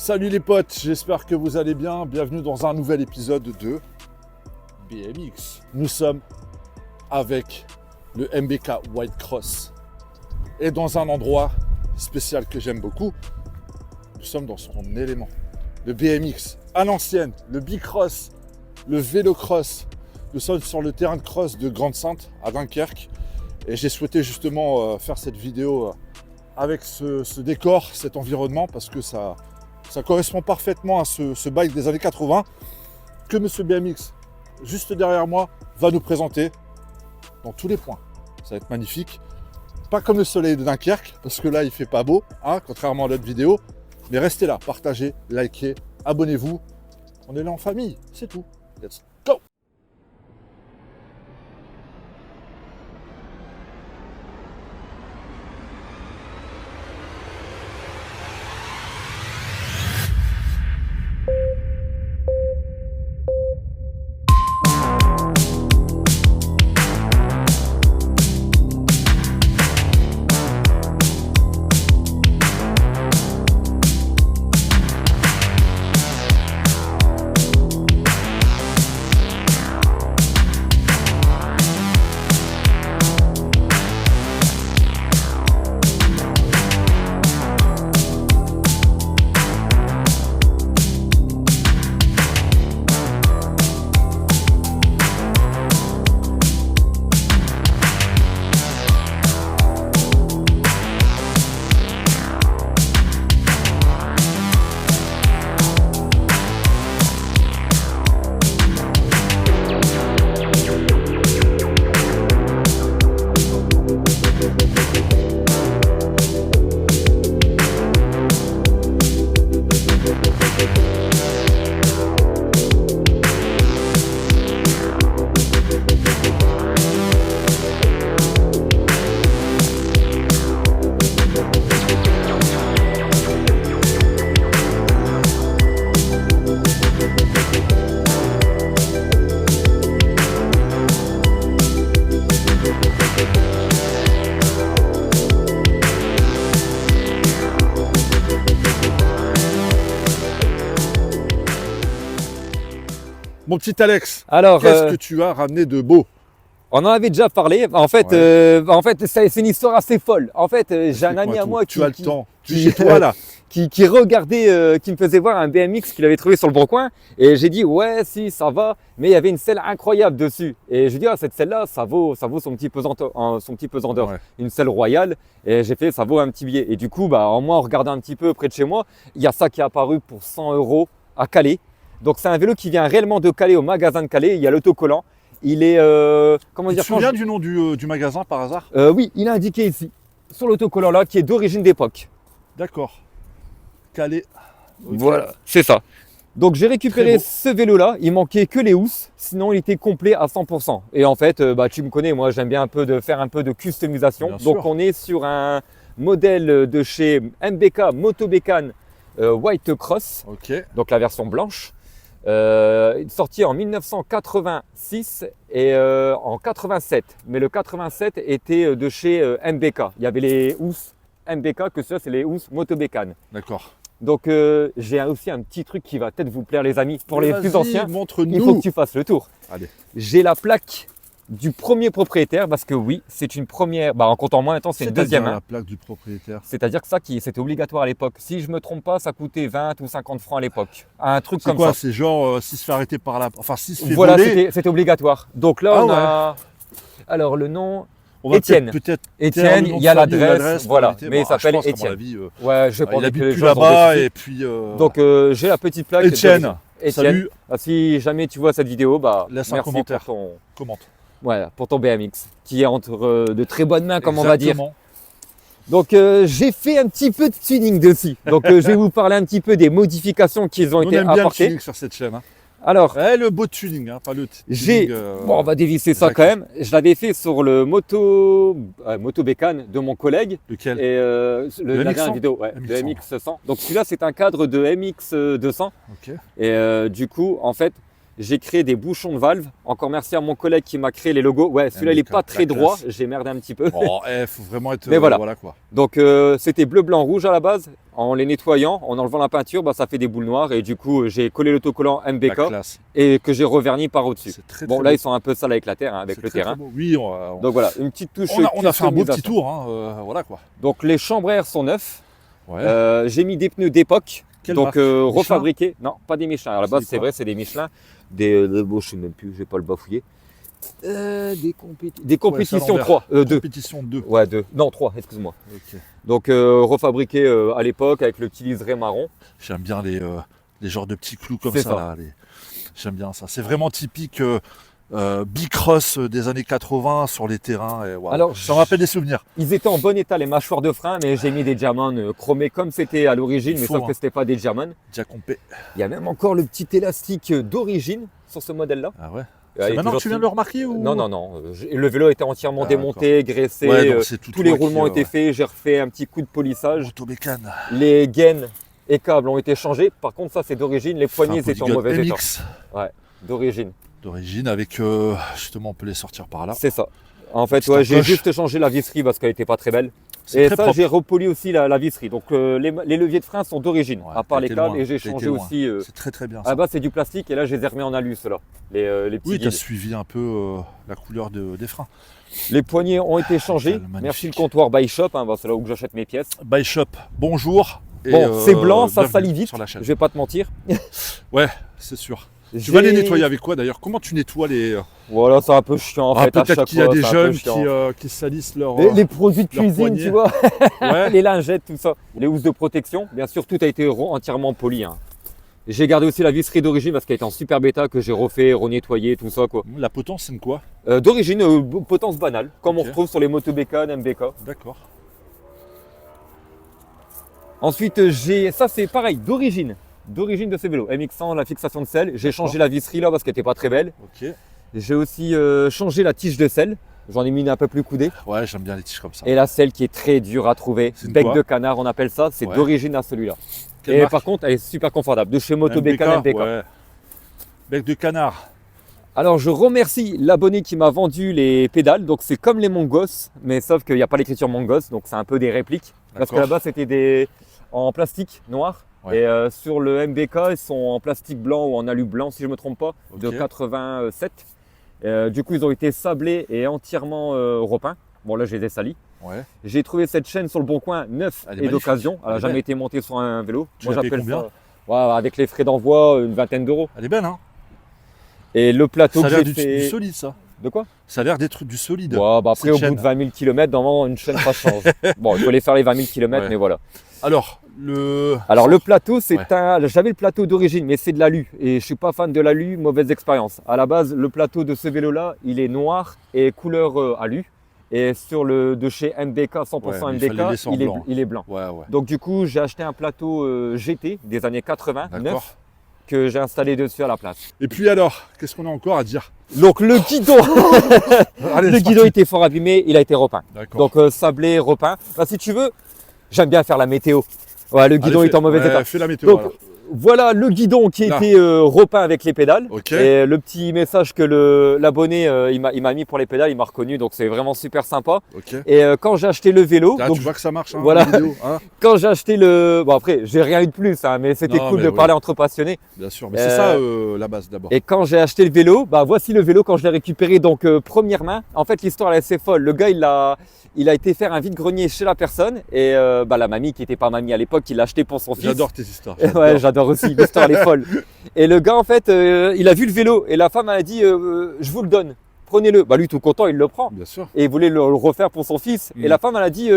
Salut les potes, j'espère que vous allez bien. Bienvenue dans un nouvel épisode de BMX. Nous sommes avec le MBK White Cross et dans un endroit spécial que j'aime beaucoup. Nous sommes dans son élément. Le BMX à l'ancienne, le bicross, le vélo-cross. Nous sommes sur le terrain de cross de Grande-Sainte à Dunkerque et j'ai souhaité justement faire cette vidéo avec ce décor, cet environnement parce que ça correspond parfaitement à ce bike des années 80 que Monsieur BMX, juste derrière moi, va nous présenter dans tous les points. Ça va être magnifique. Pas comme le soleil de Dunkerque, parce que là, il fait pas beau, hein, contrairement à l'autre vidéo. Mais restez là, partagez, likez, abonnez-vous. On est là en famille, c'est tout. Let's go! Mon petit Alex, Alors, qu'est-ce que tu as ramené de beau? on en avait déjà parlé. En fait, Ouais. c'est une histoire assez folle. En fait, j'ai un ami à moi Tu as le temps, tu es chez toi là. qui regardait, qui me faisait voir un BMX qu'il avait trouvé sur le Bon Coin. Et j'ai dit, ouais, si, ça va. Mais il y avait une selle incroyable dessus. Et je dis, ah, cette selle-là, ça vaut son petit pesant d'or. Ouais. Une selle royale. Et j'ai fait, ça vaut un petit billet. Et du coup, en regardant un petit peu près de chez moi, il y a ça qui est apparu pour 100 € à Calais. Donc, c'est un vélo qui vient réellement de Calais au magasin de Calais. Il y a l'autocollant. Il est, comment Tu dire, te souviens du nom du magasin par hasard? oui, il est indiqué ici, sur l'autocollant là, qui est d'origine d'époque. D'accord. Calais. Ok. Voilà, c'est ça. Donc j'ai Très récupéré beau. ce vélo là, il manquait que les housses, sinon il était complet à 100%. Et en fait, tu me connais, moi j'aime bien faire un peu de customisation. Bien Donc sûr. on est sur un modèle de chez MBK Motobécane White Cross, Ok. donc la version blanche. Sorti en 1986 et en 87. Mais le 87 était de chez MBK. Il y avait les housses MBK, que ça c'est les housses Motobécane. D'accord. Donc j'ai aussi un petit truc qui va peut-être vous plaire les amis. Pour les plus Vas-y, anciens, il faut montre-nous. que tu fasses le tour. Allez. J'ai la plaque du premier propriétaire parce que oui, c'est une première, en comptant moi maintenant c'est une deuxième. La plaque du propriétaire. C'est-à-dire que c'était obligatoire à l'époque. Si je me trompe pas, ça coûtait 20 ou 50 francs à l'époque. Un truc C'est comme quoi? ça. C'est genre s'il se fait arrêter par la. Enfin, s'il se fait Voilà, voler. c'était obligatoire. Donc là, Ah on ouais. a. Alors, le nom. On va Étienne. peut-être. Étienne, il y a l'adresse. Voilà. Mais il s'appelle Étienne. Étienne. Ouais, je pense Il que habite les plus gens ont là-bas décidé. et puis. Donc, j'ai la petite plaque. Étienne. Étienne. Salut. Si jamais tu vois cette vidéo, Laisse un merci commentaire. pour Commente. ton BMX, qui est entre de très bonnes mains, comme on va dire. Exactement. Donc j'ai fait un petit peu de tuning dessus. Donc je vais vous parler un petit peu des modifications qui ont On été aime bien le apportées. tuning sur cette chaîne. Hein. Alors, Le beau tuning, hein, pas le tuning. bon, on va dévisser ça quand même. Je l'avais fait sur le Motobécane de mon collègue. Lequel? Et la dernière MX100? vidéo, ouais, MX100. de MX100. Donc celui-là, c'est un cadre de MX200. Ok. Et du coup, en fait, j'ai créé des bouchons de valve. Encore merci à mon collègue qui m'a créé les logos. Ouais, celui-là, il n'est pas très droit. J'ai merdé un petit peu. Oh, faut vraiment être. Mais voilà. Quoi. Donc, c'était bleu, blanc, rouge à la base. En les nettoyant, en enlevant la peinture, bah, ça fait des boules noires. Et du coup, j'ai collé l'autocollant MBK et que j'ai reverni par au-dessus. Bon, là, ils sont un peu sales avec la terre, hein, avec le terrain. Oui, donc voilà, une petite touche. On a fait un beau petit tour. Hein, voilà quoi. Donc, les chambres à air sont neufs. Ouais. J'ai mis des pneus d'époque. Donc refabriqués. Non, pas des Michelin. À la base, c'est vrai, c'est des Michelin. Bon, je ne sais même plus, je vais pas le bafouiller. Des compétitions 3. 2. Compétition 2. Ouais, 2. Non, 3, excuse-moi. Okay. Donc refabriqués à l'époque avec le petit liseré marron. J'aime bien les genres de petits clous comme ça. Là, j'aime bien ça. C'est vraiment typique bicross des années 80 sur les terrains. Et voilà. Alors, ça me rappelle des souvenirs. Ils étaient en bon état, les mâchoires de frein, mais j'ai mis des diamants chromés comme c'était à l'origine, mais sauf que c'était pas des diamants. Diacompé. Il y a même encore le petit élastique d'origine sur ce modèle-là. Ah ouais. C'est maintenant que tu viens de le remarquer ou... Non. Le vélo était entièrement démonté, graissé, tous les roulements ont été faits, j'ai refait un petit coup de polissage. Automécane. Les gaines et câbles ont été changés. Par contre, ça c'est d'origine, les poignées étaient en mauvais état. Ouais, d'origine. D'origine avec, justement, on peut les sortir par là. C'est ça. En fait, ouais, j'ai juste changé la visserie parce qu'elle n'était pas très belle. Et ça, j'ai repoli aussi la visserie. Donc les leviers de frein sont d'origine, à part les câbles. Et j'ai changé aussi. C'est très bien. À la base, c'est du plastique et là, je les ai remis en alu, ceux-là. Les petits oui, tu as suivi un peu la couleur des freins. Les poignées ont été changées. Merci le comptoir By Shop, hein, c'est là où j'achète mes pièces. By Shop, bonjour. Bon, c'est blanc, ça salit vite. Je vais pas te mentir. Ouais, c'est sûr. Tu vas les nettoyer avec quoi d'ailleurs? Comment tu nettoies les... Voilà, c'est un peu chiant en fait. Peut-être qu'il y a des jeunes qui salissent leur... Les produits de cuisine, tu vois. Ouais. Les lingettes, tout ça. Les housses de protection. Bien sûr, tout a été entièrement poli. Hein. J'ai gardé aussi la visserie d'origine parce qu'elle était en super bêta, que j'ai refait, renettoyé, tout ça. Quoi. La potence, c'est quoi? D'origine, potence banale, comme on retrouve sur les motobécanes, MBK. D'accord. Ensuite, ça c'est pareil, d'origine de ces vélos. MX100, la fixation de selle. J'ai changé la visserie là parce qu'elle n'était pas très belle. Ok. J'ai aussi changé la tige de selle. J'en ai mis une un peu plus coudée. Ouais, j'aime bien les tiges comme ça. Et la selle qui est très dure à trouver. Bec de canard, on appelle ça. C'est d'origine à celui-là. Et par contre, elle est super confortable. De chez Motobécane MBK. Ouais. Bec de canard. Alors, je remercie l'abonné qui m'a vendu les pédales. Donc, c'est comme les Mongos, mais sauf qu'il n'y a pas l'écriture Mongos. Donc, c'est un peu des répliques. Parce que là-bas, c'était en plastique noir. Ouais. Et sur le MBK, ils sont en plastique blanc ou en alu blanc, si je ne me trompe pas, de 87. Du coup, ils ont été sablés et entièrement repeints. Bon, là, je les ai salis. Ouais. J'ai trouvé cette chaîne sur le Bon Coin, neuf et d'occasion. Elle n'a jamais été montée sur un vélo. Moi, j'appelle ça. Ouais, avec les frais d'envoi, une vingtaine d'euros. Elle est belle, hein? Et le plateau que j'ai fait... du solide, ça. De quoi? Ça a l'air d'être du solide. Ouais, bah après, au bout de 20 000 km, normalement, une chaîne, ça change. Bon, il faut aller faire les 20 000 km, mais voilà. Alors, le plateau, c'est j'avais le plateau d'origine, mais c'est de l'alu. Et je ne suis pas fan de l'alu, mauvaise expérience. À la base, le plateau de ce vélo-là, il est noir et couleur alu. Et sur le de chez MBK, 100% MBK, il est blanc. Ouais. Donc du coup, j'ai acheté un plateau GT des années 80, neuf, que j'ai installé dessus à la place. Et puis alors, qu'est-ce qu'on a encore à dire? Donc le guidon, le guidon était fort abîmé, il a été repeint. Donc sablé, repeint. Bah, si tu veux, j'aime bien faire la météo. Ouais, le guidon est en mauvais état. Fais la météo. Donc, voilà le guidon qui était repeint avec les pédales. Et le petit message que l'abonné il m'a mis pour les pédales, il m'a reconnu, donc c'est vraiment super sympa. Et quand j'ai acheté le vélo, là, donc, tu vois que ça marche. Hein, voilà. Vidéo, hein. Quand j'ai acheté bon après j'ai rien eu de plus, hein, mais c'était cool de parler entre passionnés. Bien sûr, mais c'est ça la base d'abord. Et quand j'ai acheté le vélo, voici le vélo quand je l'ai récupéré donc première main. En fait l'histoire elle est assez folle. Le gars il a été faire un vide-grenier chez la personne et la mamie qui n'était pas mamie à l'époque, il l'a acheté pour son fils. J'adore tes histoires. Ouais, j'adore aussi, l'histoire elle est folle. Et le gars en fait, il a vu le vélo et la femme elle a dit je vous le donne, prenez-le. Lui tout content, il le prend. Bien sûr. Et il voulait le refaire pour son fils. Et la femme elle a dit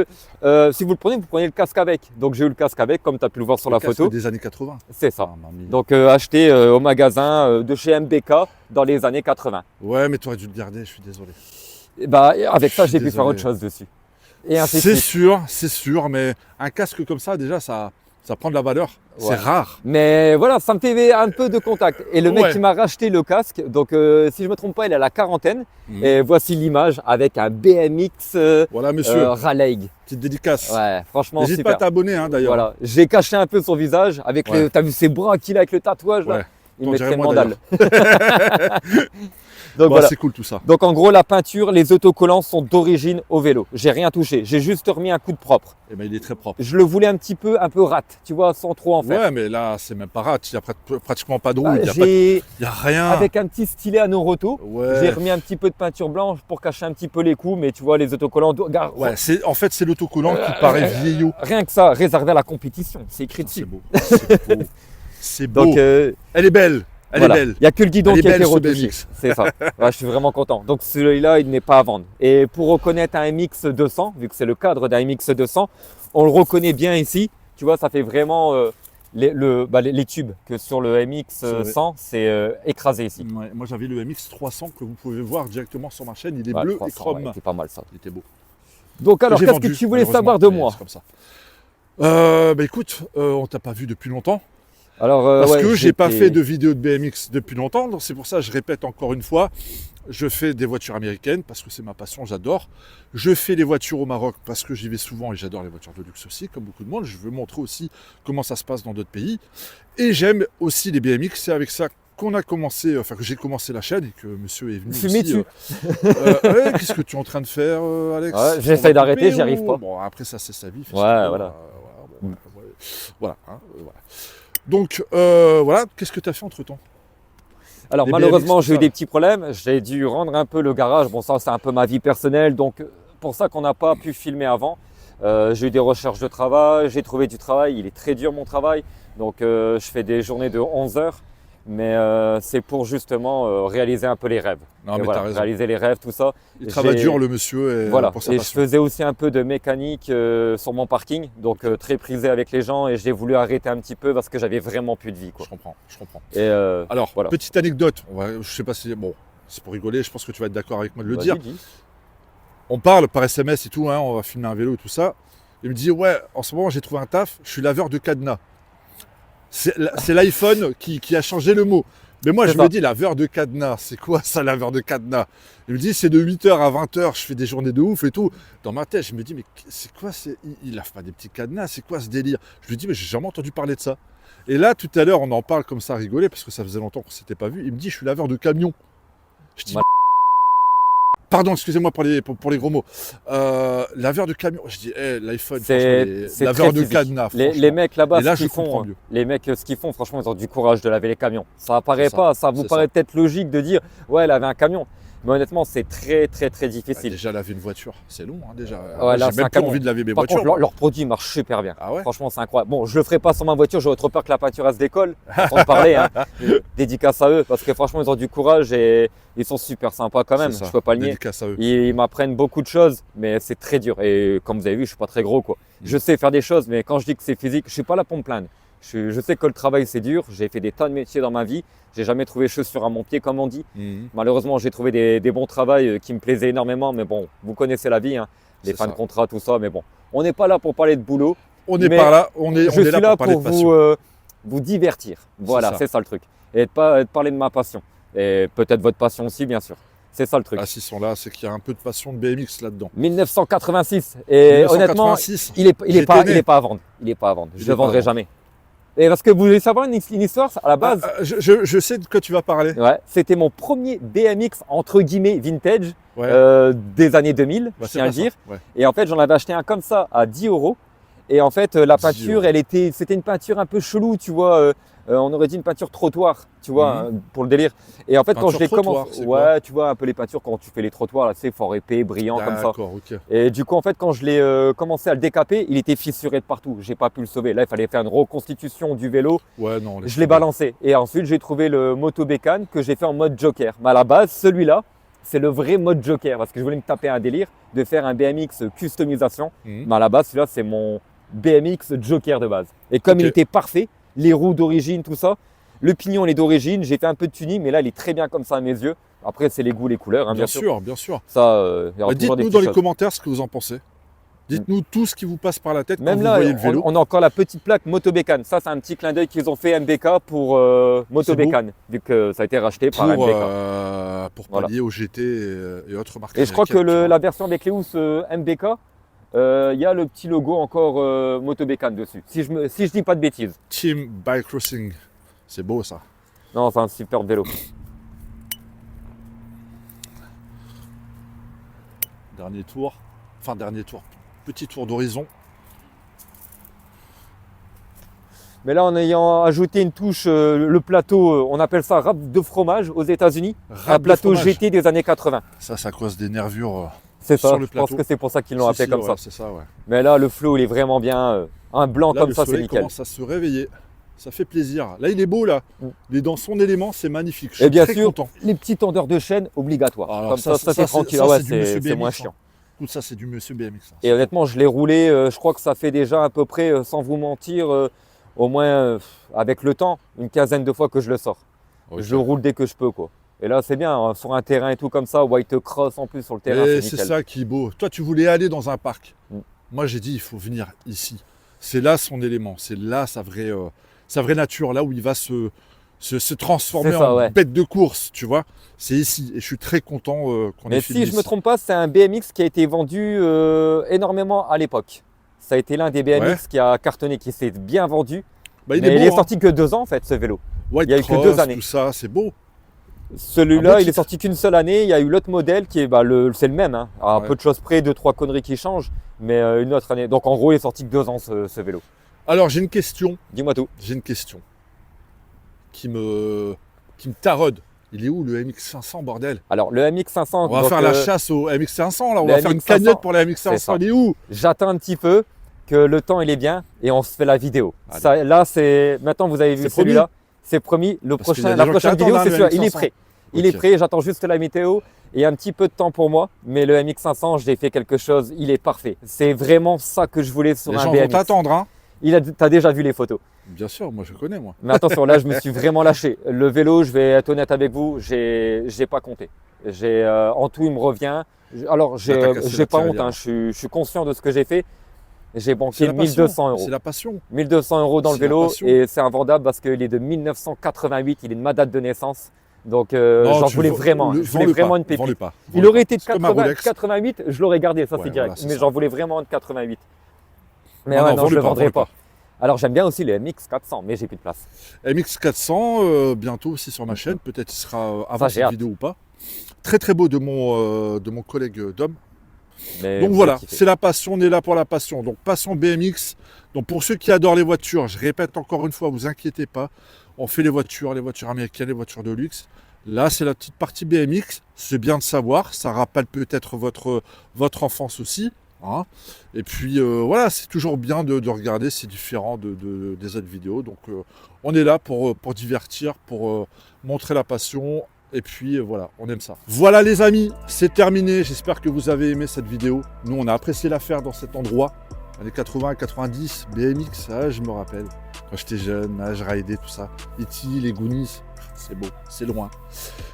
si vous le prenez, vous prenez le casque avec. Donc j'ai eu le casque avec, comme tu as pu le voir sur la photo. Des années 80. C'est ça. Donc acheté au magasin de chez MBK dans les années 80. Ouais, mais tu aurais dû le garder, je suis désolé. Avec ça, j'ai pu faire autre chose dessus. C'est sûr, mais un casque comme ça, déjà, ça prend de la valeur. Ouais. C'est rare. Mais voilà, ça me fait un peu de contact. Et le mec qui m'a racheté le casque, donc si je ne me trompe pas, il est à la quarantaine. Et voici l'image avec un BMX voilà, monsieur. Raleigh. Petite dédicace. Ouais, franchement, n'hésite pas à t'abonner, hein, d'ailleurs. Voilà, j'ai caché un peu son visage avec t'as vu ses bras qu'il a avec le tatouage là. il T'en dirais mettrait moins, mandale. Bon, Donc voilà. c'est cool tout ça. Donc en gros, la peinture, les autocollants sont d'origine au vélo. J'ai rien touché. J'ai juste remis un coup de propre. Et ben il est très propre. Je le voulais un peu rat, tu vois, sans trop en faire. Ouais, mais là, c'est même pas rate. Il n'y a pratiquement pas de Bah, rouille. Il j'ai, n'y a rien. avec un petit stylet à Noroto, j'ai Ouais. remis un petit peu de peinture blanche pour cacher un petit peu les coups, mais tu vois, les autocollants, regarde, Ouais, en fait, c'est l'autocollant qui paraît vieillot. rien que ça, réservé à la compétition, c'est écrit C'est dessus. beau. C'est beau. C'est beau. Donc, Elle est belle. Elle voilà. est belle. Il n'y a que le guidon Elle est qui a été belle, ce retouché. BMX. C'est ça. Ouais, je suis vraiment content. Donc celui-là, il n'est pas à vendre. Et pour reconnaître un MX 200, vu que c'est le cadre d'un MX 200, on le reconnaît bien ici. Tu vois, ça fait vraiment les tubes que sur le MX 100, c'est écrasé ici. Ouais, moi, j'avais le MX 300 que vous pouvez voir directement sur ma chaîne. Il est Ouais, bleu 300, et chrome. ouais, c'est pas mal ça. Il était beau. Donc alors, J'ai qu'est-ce vendu, que tu voulais malheureusement, savoir de mais moi? c'est comme ça. Bah écoute, on t'a pas vu depuis longtemps. Alors, Parce ouais, que j'ai pas j'étais- fait de vidéo de BMX depuis longtemps, donc c'est pour ça que je répète encore une fois, je fais des voitures américaines parce que c'est ma passion, j'adore. Je fais les voitures au Maroc parce que j'y vais souvent et j'adore les voitures de luxe aussi, comme beaucoup de monde. Je veux montrer aussi comment ça se passe dans d'autres pays. Et j'aime aussi les BMX, c'est avec ça qu'on a commencé, enfin que j'ai commencé la chaîne et que monsieur est venu Fumé aussi. dessus. Ouais, qu'est-ce que tu es en train de faire, Alex? Ouais, j'essaie On va d'arrêter, couper j'y arrive ou- pas. Bon, après ça c'est sa vie. Ouais, voilà. Voilà, hein, voilà. Donc, voilà, qu'est-ce que tu as fait entre-temps? Alors Les malheureusement, BMX, j'ai eu ça. des petits problèmes. J'ai dû rendre un peu le garage. Bon, ça, c'est un peu ma vie personnelle. Donc, pour ça qu'on n'a pas pu filmer avant. J'ai eu des recherches de travail. J'ai trouvé du travail. Il est très dur, mon travail. Donc, je fais des journées de 11 heures. Mais c'est pour justement réaliser un peu les rêves. Non, Et mais voilà, t'as raison. réaliser les rêves, tout ça. Il travaille J'ai- dur, le monsieur, et Voilà. pour sa Et je passion. faisais aussi un peu de mécanique sur mon parking. Donc, très prisé avec les gens. Et j'ai voulu arrêter un petit peu parce que j'avais vraiment plus de vie, quoi. Je comprends, je comprends. Et Alors, voilà. petite anecdote, je sais pas si, bon, c'est pour rigoler, je pense que tu vas être d'accord avec moi de le vas-y, dire. dis. On parle par SMS et tout, hein, on va filmer un vélo et tout ça. Il me dit, ouais, en ce moment j'ai trouvé un taf, je suis laveur de cadenas. C'est l'iPhone qui a changé le mot. Mais moi, C'est je ça. me dis, laveur de cadenas, c'est quoi ça, laveur de cadenas? Il me dit, c'est de 8h à 20h, je fais des journées de ouf et tout. Dans ma tête, je me dis, mais c'est quoi, il lave pas des petits cadenas, c'est quoi ce délire? Je lui dis, mais j'ai jamais entendu parler de ça. Et là, tout à l'heure, on en parle comme ça, rigoler, parce que ça faisait longtemps qu'on s'était pas vu. Il me dit, je suis laveur de camion. Je dis, Ouais. pardon, excusez-moi pour les gros mots. Laveur de camion. Je dis, l'iPhone, C'est laveur très de physique. cadenas. Les franchement. mecs là-bas, Et là, ce je qu'ils comprends font, mieux. les mecs, ce qu'ils font, franchement, ils ont du courage de laver les camions. Ça apparaît C'est ça. pas, ça vous C'est paraît ça. peut-être logique de dire, ouais, laver un camion. Mais honnêtement, c'est très, très, très Bah, difficile. déjà, laver une voiture, c'est long, hein, déjà. Ouais, là, J'ai c'est même un plus canon. envie de laver mes Par voitures. contre, leur produit marche super bien. Ah ouais? Franchement, c'est incroyable. Bon, je le ferai pas sur ma voiture, j'aurais trop peur que la peinture elle se décolle. Sans parler, hein. Dédicace à eux, parce que franchement, ils ont du courage et ils sont super sympas quand même. C'est ça. Je peux pas le nier. Dédicace à eux. Ils m'apprennent beaucoup de choses, mais c'est très dur. Et comme vous avez vu, je suis pas très gros, quoi. Je sais faire des choses, mais quand je dis que c'est physique, je suis pas là pour me plaindre. Je sais que le travail c'est dur. J'ai fait des tas de métiers dans ma vie. J'ai jamais trouvé chaussure à mon pied, comme on dit. Mhm. Malheureusement, j'ai trouvé des bons travails qui me plaisaient énormément. Mais bon, vous connaissez la vie, hein. Les C'est fins ça. de contrat, tout ça. Mais bon, on n'est pas là pour parler de boulot. On est Mais par là, on est je suis là là pour parler pour de passion. vous divertir. Voilà, ça. c'est ça le truc. Et de parler de ma passion. Et peut-être votre passion aussi, bien sûr. C'est ça le truc. Ah, s'ils sont là, c'est qu'il y a un peu de passion de BMX là-dedans. 1986. Et honnêtement, 1986, il est pas j'étais né. à vendre. Il est pas à vendre. Il Je est le pas à vendrai vendre. jamais. Et parce que vous voulez savoir une histoire à la base. Je sais de quoi tu vas parler. Ouais, c'était mon premier BMX entre guillemets vintage Ouais. des années 2000, Bah, je c'est tiens à le pas ça. dire. Ouais. Et en fait, j'en avais acheté un comme ça à 10 €. Et en fait, la 10 peinture, €. c'était une peinture un peu chelou, tu vois. On aurait dit une peinture trottoir, tu vois, pour le délire. Et en fait, quand je Peinture l'ai trottoir, commencé, c'est quoi ouais, tu vois un peu les peintures quand tu fais les trottoirs, là, c'est fort épais, brillant comme ça. D'accord, ok. Et du coup, en fait, quand je l'ai commencé à le décaper, il était fissuré de partout. J'ai pas pu le sauver. Là, il fallait faire une reconstitution du vélo. Ouais, non. laisse Je l'ai tomber. balancé. Et ensuite, j'ai trouvé le Moto Bécane que j'ai fait en mode Joker. Mais à la base, celui-là, c'est le vrai mode Joker parce que je voulais me taper un délire de faire un BMX customisation. Mhm. Mais à la base, celui-là, c'est mon BMX Joker de base. Et comme Ok. il était parfait, les roues d'origine, tout ça, le pignon il est d'origine, j'ai fait un peu de tuning, mais là, il est très bien comme ça à mes yeux. Après, c'est les goûts, les couleurs, hein, Bien sûr, bien sûr. Ça, il y aura Bah, toujours des dites-nous dans petites les choses. commentaires ce que vous en pensez. Dites-nous tout ce qui vous passe par la tête Même quand là, vous voyez le vélo. on a encore la petite plaque Moto Bécane. Ça, c'est un petit clin d'œil qu'ils ont fait MBK pour Moto C'est beau. Bécane, vu que ça a été racheté par pour MBK. pour Voilà. pallier au GT et autres marques. Et je crois que américaines, tu vois. la version avec les housses MBK, il y a le petit logo encore Moto Bécane dessus, si je dis pas de bêtises. Team Bike Crossing, c'est beau ça. Non, c'est un super vélo. Dernier tour. Enfin, dernier tour. Petit tour d'horizon. Mais là, en ayant ajouté une touche, le plateau, on appelle ça râpe de fromage aux États-Unis. Un Râpe de plateau fromage. GT des années 80. Ça cause des nervures C'est sur ça, le je pense plateau. que c'est pour ça qu'ils l'ont appelé comme ouais, ça. c'est ça, ouais. Mais là, le flow, il est vraiment bien. Un blanc Là, comme le ça, c'est soleil nickel. commence à se réveiller. Ça fait plaisir. Là, il est beau, là. Mm. Il est dans son élément, c'est magnifique. Je Et suis bien très sûr, content. les petits tendeurs de chaîne obligatoires. Alors, Comme ça, c'est tranquille. ça, Ah ouais, c'est du monsieur c'est moins BMX, chiant. Écoute, ça, c'est du monsieur BMX. ça. Et honnêtement, je l'ai roulé, je crois que ça fait déjà à peu près, sans vous mentir, au moins avec le temps, une quinzaine de fois que je le sors. Ok. Je le roule dès que je peux, quoi. Et là, c'est bien, hein, sur un terrain et tout comme ça, white cross en plus sur le terrain, Et c'est c'est nickel. ça qui est beau. Toi, tu voulais aller dans un parc. Mm. Moi, j'ai dit, il faut venir ici. C'est là son élément. C'est là sa vraie nature. Là où il va se transformer C'est ça, en ouais. bête de course, tu vois. C'est ici. Et je suis très content qu'on ait Mais fini si je me ici. trompe pas, c'est un BMX qui a été vendu énormément à l'époque. Ça a été l'un des BMX Ouais. qui a cartonné, qui s'est bien vendu. Bah, il Mais est il beau, est hein. sorti que 2 ans en fait, ce vélo. White il y a eu que Cross, 2 années. tout ça, c'est beau. Celui-là, Un beau il est titre. sorti qu'une seule année. Il y a eu l'autre modèle qui est, c'est le même. Hein. À Ouais. peu de choses près, 2-3 conneries qui changent, mais une autre année. Donc en gros, il est sorti que 2 ans ce vélo. Alors, j'ai une question. Dis-moi tout. J'ai une question qui me taraude. Il est où le MX500, bordel? Alors le MX500, On va donc, faire la chasse au MX500, là. On le va faire une MX500, cagnotte pour la c'est MX500. ça. Il est où? j'attends un petit peu que le temps il est bien et on se fait la vidéo. Allez. Ça, là, c'est maintenant vous avez vu C'est celui-là. C'est promis. Parce qu'il y a des La gens qui prochaine vidéo, attendent, c'est hein, sûr. le Il est MX500. prêt. Il Ok. est prêt. J'attends juste la météo et un petit peu de temps pour moi. Mais le MX500, j'ai fait quelque chose. Il est parfait. C'est vraiment ça que je voulais sur Les un gens vont BMX. t'attendre, hein? T'as déjà vu les photos. Bien sûr, moi je connais, moi. Mais attention, là, je me suis vraiment lâché. Le vélo, je vais être honnête avec vous, j'ai pas compté. En tout, il me revient. Alors, Là, t'as cassé j'ai la pas honte, tirelire. hein, je suis conscient de ce que j'ai fait. J'ai C'est banqué la passion. 1200 euros. C'est la passion. 1200 euros dans le C'est la vélo passion. et c'est invendable parce qu'il est de 1988, il est de ma date de naissance. Donc, Non, j'en tu voulais vends- vraiment. le- Je voulais vends-le vraiment pas, une pépite. vends-le pas, Il vends-le aurait pas. été de C'est comme un 80, Rolex. 88, je l'aurais gardé, ça Ouais, c'est voilà, direct. c'est Mais ça. j'en voulais vraiment un de 88. Mais Non, ouais, non, non, je vends-le le pas, vendrai vends-le pas. Alors j'aime bien aussi le MX 400, mais j'ai plus de place. MX400, bientôt aussi sur ma chaîne. Peut-être il sera avant j'ai cette hâte. vidéo ou pas. Très très beau de mon collègue Dom. Mais Donc vous voilà, allez kiffer. c'est la passion, on est là pour la passion. Donc passion BMX. Donc pour ceux qui adorent les voitures, je répète encore une fois, vous inquiétez pas. On fait les voitures américaines, les voitures de luxe. Là, c'est la petite partie BMX. C'est bien de savoir. Ça rappelle peut-être votre enfance aussi. Hein. Et puis voilà, c'est toujours bien de regarder. C'est différent des autres vidéos. Donc on est là pour divertir, pour montrer la passion. Et puis voilà, on aime ça. Voilà les amis, c'est terminé. J'espère que vous avez aimé cette vidéo. Nous, on a apprécié la faire dans cet endroit. Années 80, 90, BMX, je me rappelle. Quand j'étais jeune, je raidais tout ça. E.T., les Goonies, c'est beau, c'est loin.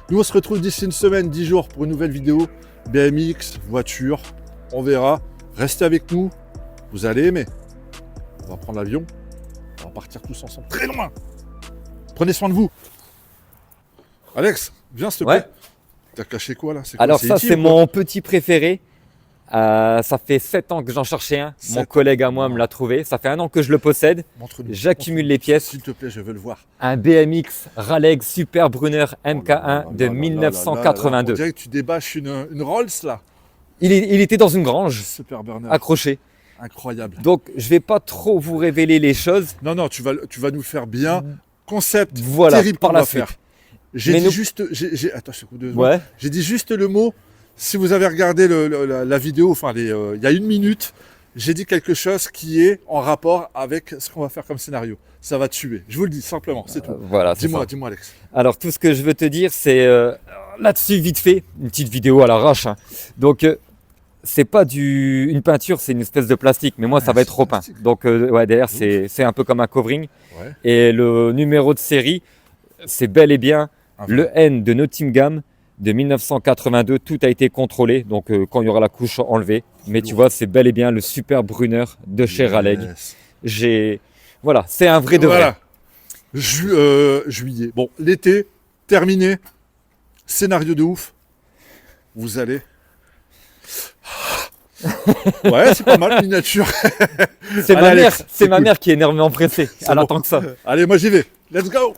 Nous, on se retrouve d'ici une semaine, 10 jours pour une nouvelle vidéo. BMX, voiture, on verra. Restez avec nous, vous allez aimer. On va prendre l'avion, on va partir tous ensemble très loin. Prenez soin de vous. Alex, viens s'il te plaît. Ouais. T'as caché quoi là? C'est quoi, Alors c'est ça, E.T. c'est ou quoi? mon petit préféré. Ça fait 7 ans que j'en cherchais un. 7 Mon ans. collègue à moi me l'a trouvé. Ça fait 1 an que je le possède. Montre-nous. J'accumule Montre-nous. les pièces. S'il te plaît, je veux le voir. Un BMX Raleigh Super Brunner Oh là MK1 là de là là là là là. On 1982. dirait que tu débâches une Rolls là. Il était dans une grange, Super burner. accroché. Incroyable. Donc je vais pas trop vous révéler les choses. Non, non, tu vas nous le faire bien. Concept Voilà, terrible par qu'on la va suite. faire. J'ai Mais dit nous- juste... Attends, je te coupe 2 secondes. Ouais. J'ai dit juste le mot. Si vous avez regardé la vidéo, enfin, il y a 1 minute, j'ai dit quelque chose qui est en rapport avec ce qu'on va faire comme scénario. Ça va tuer. Je vous le dis simplement, c'est tout. Voilà, c'est ça. Dis-moi, Alex. Alors tout ce que je veux te dire, c'est là-dessus vite fait, une petite vidéo à l'arrache. Hein. Donc c'est pas une peinture, c'est une espèce de plastique, mais moi ça Ah, va être c'est repeint. plastique. Donc ouais, derrière c'est un peu comme un covering. Ouais. Et le numéro de série, c'est bel et bien Un le N de Nottingham de 1982. Tout a été contrôlé, donc quand il y aura la couche enlevée. Mais tu Lourd. vois, c'est bel et bien le Super Brunner de chez Raleigh. Yes. Voilà, c'est un vrai de vrai. Voilà. Juillet. Bon, l'été, terminé. Scénario de ouf. Vous allez. Ouais, c'est pas mal, miniature. C'est Allez, ma mère, Alex, c'est c'est ma cool. mère qui est énormément pressée. C'est Elle bon. attend que ça. Allez, moi j'y vais. Let's go.